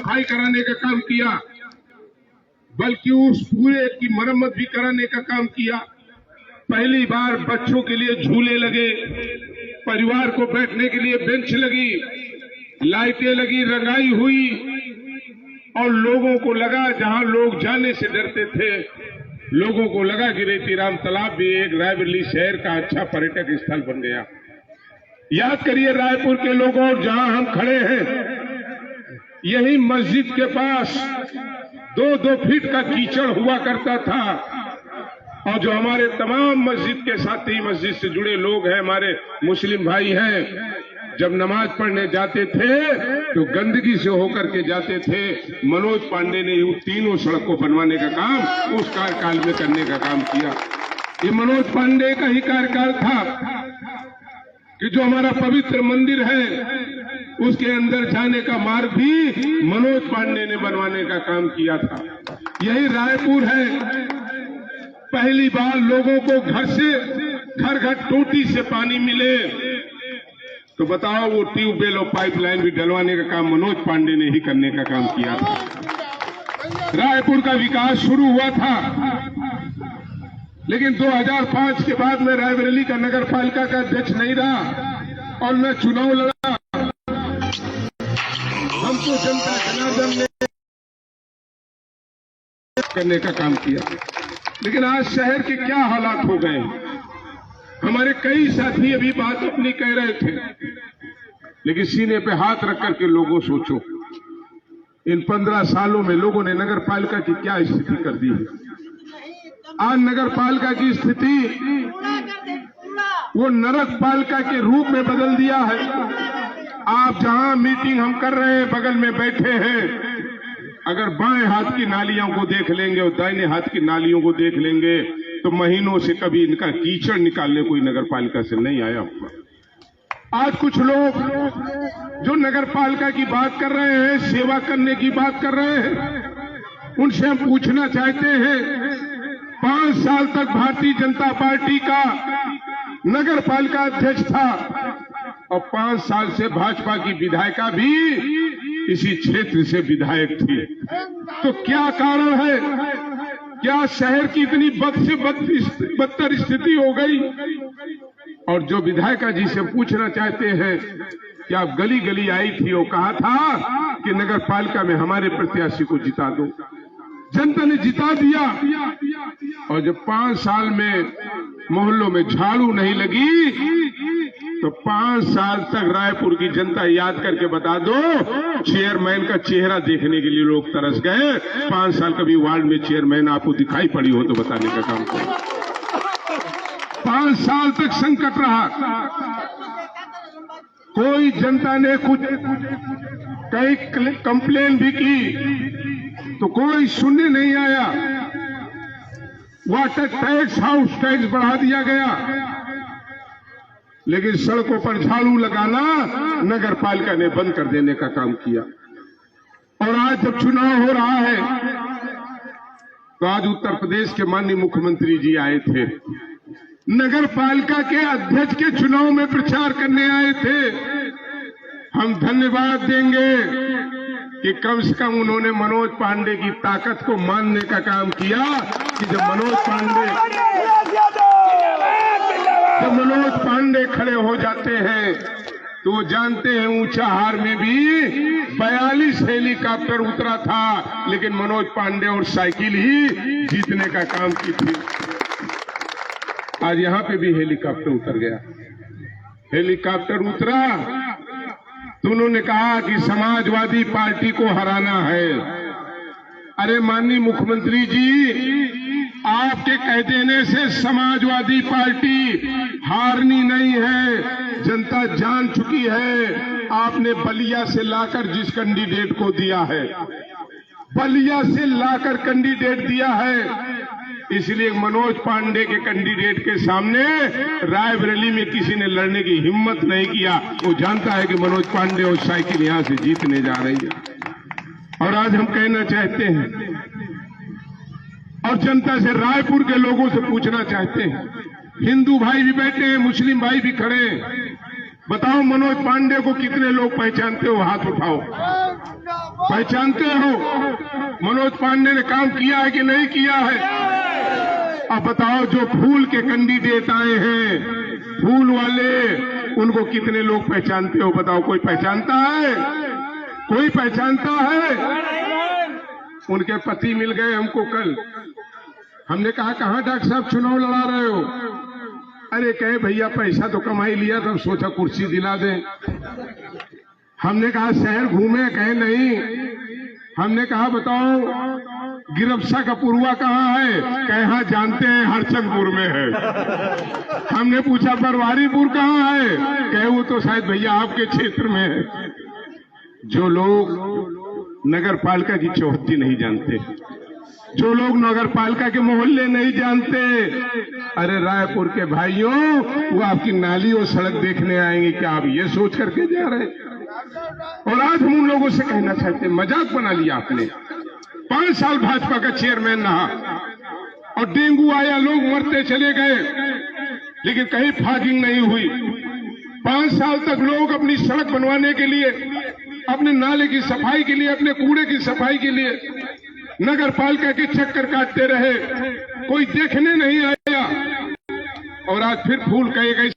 सफाई कराने का काम किया, बल्कि उस पूरे की मरम्मत भी कराने का काम किया। पहली बार बच्चों के लिए झूले लगे, परिवार को बैठने के लिए बेंच लगी, लाइटें लगी, रंगाई हुई, और लोगों को लगा, जहां लोग जाने से डरते थे, लोगों को लगा कि रेतीराम तालाब भी एक रायबरेली शहर का अच्छा पर्यटक स्थल बन गया। याद करिए रायपुर के लोगों, जहां हम खड़े हैं, यही मस्जिद के पास 2-2 फीट का कीचड़ हुआ करता था, और जो हमारे तमाम मस्जिद के साथी, मस्जिद से जुड़े लोग हैं, हमारे मुस्लिम भाई हैं, जब नमाज पढ़ने जाते थे तो गंदगी से होकर के जाते थे। मनोज पांडे ने उन तीनों सड़क को बनवाने का काम उस कार्यकाल में करने का काम किया। ये मनोज पांडे का ही कार्यकाल था कि जो हमारा पवित्र मंदिर है उसके अंदर जाने का मार्ग भी मनोज पांडे ने बनवाने का काम किया था। यही रायपुर है, पहली बार लोगों को घर घर टोटी से पानी मिले, तो बताओ वो ट्यूबवेल और पाइपलाइन भी डलवाने का काम मनोज पांडे ने ही करने का काम किया था। रायपुर का विकास शुरू हुआ था, लेकिन 2005 के बाद मैं रायबरेली का नगर पालिका का अध्यक्ष नहीं रहा और मैं चुनाव लड़ा। हमको जनता जनार्दन ने करने का काम किया, लेकिन आज शहर के क्या हालात हो गए। हमारे कई साथी अभी बात अपनी कह रहे थे, लेकिन सीने पे हाथ रख करके लोगों सोचो, इन 15 सालों में लोगों ने नगर पालिका की क्या स्थिति कर दी है। आज नगर पालिका की स्थिति वो नरक पालिका के रूप में बदल दिया है। आप जहां मीटिंग हम कर रहे हैं, बगल में बैठे हैं, अगर बाएं हाथ की नालियों को देख लेंगे और दाहिने हाथ की नालियों को देख लेंगे तो महीनों से कभी इनका कीचड़ निकालने कोई नगर पालिका से नहीं आया होगा। आज कुछ लोग जो नगर पालिका की बात कर रहे हैं, सेवा करने की बात कर रहे हैं, उनसे हम पूछना चाहते हैं, 5 साल तक भारतीय जनता पार्टी का नगर पालिका अध्यक्ष था और 5 साल से भाजपा की विधायिका भी इसी क्षेत्र से विधायक थी। तो क्या कारण है? क्या शहर की इतनी बद से बदतर स्थिति हो गई? और जो विधायिका जी से पूछना चाहते हैं कि आप गली गली आई थी और कहा था कि नगर पालिका में हमारे प्रत्याशी को जिता दो, जनता ने जिता दिया, और जब 5 साल में मोहल्लों में झाड़ू नहीं लगी तो 5 साल तक रायपुर की जनता याद करके बता दो, चेयरमैन का चेहरा देखने के लिए लोग तरस गए। 5 साल कभी वार्ड में चेयरमैन आपको दिखाई पड़ी हो तो बताने का काम करो। 5 साल तक संकट रहा, कोई जनता ने कुछ कई कंप्लेन भी की तो कोई सुनने नहीं आया। वाटर टैक्स, हाउस टैक्स बढ़ा दिया गया, लेकिन सड़कों पर झाड़ू लगाना नगर पालिका ने बंद कर देने का काम किया। और आज जब चुनाव हो रहा है तो आज उत्तर प्रदेश के माननीय मुख्यमंत्री जी आए थे, नगर पालिका के अध्यक्ष के चुनाव में प्रचार करने आए थे। हम धन्यवाद देंगे कि कम से कम उन्होंने मनोज पांडे की ताकत को मानने का काम किया कि जब मनोज पांडे खड़े हो जाते हैं तो वो जानते हैं ऊंचाहार में भी 42 हेलीकॉप्टर उतरा था, लेकिन मनोज पांडे और साइकिल ही जीतने का काम की थी। आज यहां पे भी हेलीकॉप्टर उतर गया। हेलीकॉप्टर उतरा तो उन्होंने कहा कि समाजवादी पार्टी को हराना है। अरे माननीय मुख्यमंत्री जी, आपके कह देने से समाजवादी पार्टी हारनी नहीं है, जनता जान चुकी है। आपने बलिया से लाकर जिस कैंडिडेट को दिया है, बलिया से लाकर कैंडिडेट दिया है, इसलिए मनोज पांडे के कैंडिडेट के सामने रायबरेली में किसी ने लड़ने की हिम्मत नहीं किया। वो जानता है कि मनोज पांडे और साइकिल यहां से जीतने जा रही है। और आज हम कहना चाहते हैं और जनता से, रायपुर के लोगों से पूछना चाहते हैं, हिंदू भाई भी बैठे हैं, मुस्लिम भाई भी खड़े हैं, बताओ मनोज पांडे को कितने लोग पहचानते हो? हाथ उठाओ। पहचानते हो मनोज पांडे ने काम किया है कि नहीं किया है? अब बताओ, जो फूल के कैंडिडेट आए हैं, फूल वाले, उनको कितने लोग पहचानते हो? बताओ, कोई पहचानता है? कोई पहचानता है? उनके पति मिल गए हमको कल। हमने कहा, कहां डॉक्टर साहब चुनाव लड़ा रहे हो? अरे कहे भैया पैसा तो कमाई लिया, तब सोचा कुर्सी दिला दें। हमने कहा शहर घूमे? कहे नहीं। हमने कहा बताओ गिरफ्सा का पुरवा कहाँ है? कहे हाँ जानते हैं, हरचंदपुर में है। हमने पूछा बरवारीपुर कहाँ है? कहे वो तो शायद भैया आपके क्षेत्र में है। जो लोग नगर पालिका की चौहद्दी नहीं जानते, जो लोग नगर पालिका के मोहल्ले नहीं जानते, अरे रायपुर के भाइयों, वो आपकी नाली और सड़क देखने आएंगे क्या? आप ये सोच करके जा रहे हैं? और आज हम उन लोगों से कहना चाहते हैं, मजाक बना लिया आपने। 5 साल भाजपा का चेयरमैन रहा और डेंगू आया, लोग मरते चले गए, लेकिन कहीं फॉगिंग नहीं हुई। 5 साल तक लोग अपनी सड़क बनवाने के लिए, अपने नाले की सफाई के लिए, अपने कूड़े की सफाई के लिए नगर पालिका के चक्कर काटते रहे, कोई देखने नहीं आया। और आज फिर फूल कहे गए